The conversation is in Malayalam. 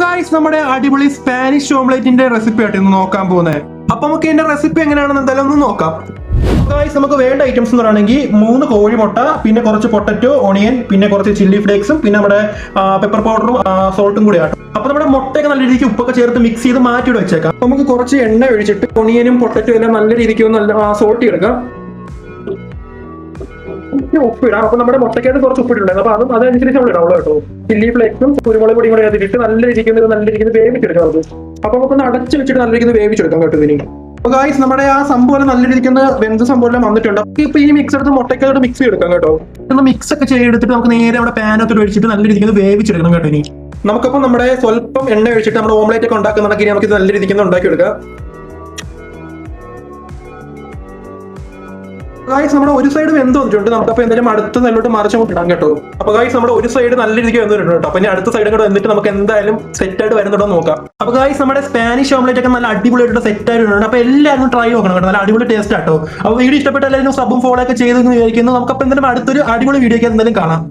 ഗായ്സ് നമ്മുടെ അടിപൊളി സ്പാനിഷ് ഓംലെറ്റിന്റെ റെസിപ്പി ആയിട്ട് ഇന്ന് നോക്കാൻ പോകുന്നത്. അപ്പൊ നമുക്ക് ഇതിന്റെ റെസിപ്പി എങ്ങനെയാണെന്ന് എന്തായാലും ഒന്ന് നോക്കാം. ഗായ്സ് നമുക്ക് വേണ്ട ഐറ്റംസ് എന്ന് പറയുകയാണെങ്കിൽ 3 കോഴിമുട്ട, പിന്നെ കുറച്ച് പൊട്ടറ്റോ, ഓണിയൻ, പിന്നെ കുറച്ച് ചില്ലി ഫ്ലേക്സും, പിന്നെ നമ്മുടെ പെപ്പർ പൗഡറും സോൾട്ടും കൂടി ആട്ടോ. അപ്പൊ നമ്മുടെ മുട്ടയൊക്കെ നല്ല രീതിക്ക് ഉപ്പൊക്കെ ചേർത്ത് മിക്സ് ചെയ്ത് മാറ്റിയിട്ട് വെച്ചേക്കാം. നമുക്ക് കുറച്ച് എണ്ണ ഒഴിച്ചിട്ട് ഓണിയനും പൊട്ടറ്റോ എല്ലാം നല്ല രീതിക്ക് ഒന്ന് നല്ല സോൾട്ട് എടുക്കാം. ഉപ്പിടാം. അപ്പൊ നമ്മുടെ മുട്ടയ്ക്കായിട്ട് കുറച്ച് ഉപ്പിട്ടുണ്ടായിരുന്നു. അപ്പൊ അതനുസരിച്ച് നമ്മൾ ഇടാവുള്ളൂ കേട്ടോ. ചില്ലി ഫ്ലേക്സും കുരുമുളക് പൊടിയും കൂടെ അതിലിട്ട് നല്ല രീതിക്ക് വേവിച്ചെടുക്കാം. അപ്പൊ നമുക്കൊന്ന് അടച്ചു വെച്ചിട്ട് നല്ല രീതിക്ക് വേവിച്ചെടുക്കാം കേട്ടോ ഇതിന്. അപ്പൊ ഗായ്സ് നമ്മുടെ ആ സംഭവം നല്ല രീതിക്ക് വെന്ത സംഭവം വന്നിട്ടുണ്ട്. ഇപ്പൊ ഈ മിക്സ് എടുത്ത് മുട്ടയ്ക്കോട്ട് മിക്സ് ചെയ്തെടുക്കാം കേട്ടോ. ഒന്ന് മിക്സ് ഒക്കെ ചെയ്തെടുത്തിട്ട് നമുക്ക് നേരെ നമ്മുടെ പാനകത്തോട്ട് ഒഴിച്ചിട്ട് നല്ല രീതിക്ക് വേവിച്ചെടുക്കണം കേട്ടോ. ഇനി നമുക്കപ്പോൾ നമ്മുടെ സ്വല്പം എണ്ണ ഒഴിച്ചിട്ട് നമ്മുടെ ഓംലേറ്റ് ഒക്കെ ഉണ്ടാക്കുന്നുണ്ടെങ്കിൽ നമുക്ക് നല്ല രീതിക്ക് ഉണ്ടാക്കിയെടുക്കാം. ഗായ്സ് നമ്മുടെ ഒരു സൈഡ് വെന്ത് വന്നിട്ടുണ്ട്. നമുക്കപ്പോൾ എന്തായാലും അടുത്ത സൈഡിലോട്ട് മറിച്ച് ഇടാം കേട്ടോ. അപ്പൊ ഗായ്സ് നമ്മുടെ ഒരു സൈഡ് നല്ല രീതിക്ക് വെന്തിട്ടുണ്ട് കേട്ടോ. അപ്പൊ ഇനി അടുത്ത സൈഡ് കൂടെ വന്നിട്ട് നമുക്ക് എന്തായാലും സെറ്റ് ആയിട്ട് വരുന്നുണ്ടോ നോക്കാം. അപ്പൊ ഗായ്സ് നമ്മുടെ സ്പാനിഷ് ഓംലേറ്റ് ഒക്കെ നല്ല അടിപൊളിയായിട്ട് സെറ്റ് ആയിട്ടുണ്ട്. അപ്പൊ എല്ലാവരും ട്രൈ നോക്കണം കേട്ടോ. നല്ല അടിപൊളി ടേസ്റ്റ് ആട്ടോ. അപ്പൊ വീഡിയോ ഇഷ്ടപ്പെട്ട എല്ലാവരും സബും ഫോളോ ഒക്കെ ചെയ്തെന്ന് വിചാരിക്കുന്നു. നമുക്കപ്പോൾ എന്തായാലും അടുത്തൊരു അടിപൊളി വീഡിയോ ഒക്കെ എന്തായാലും കാണാം.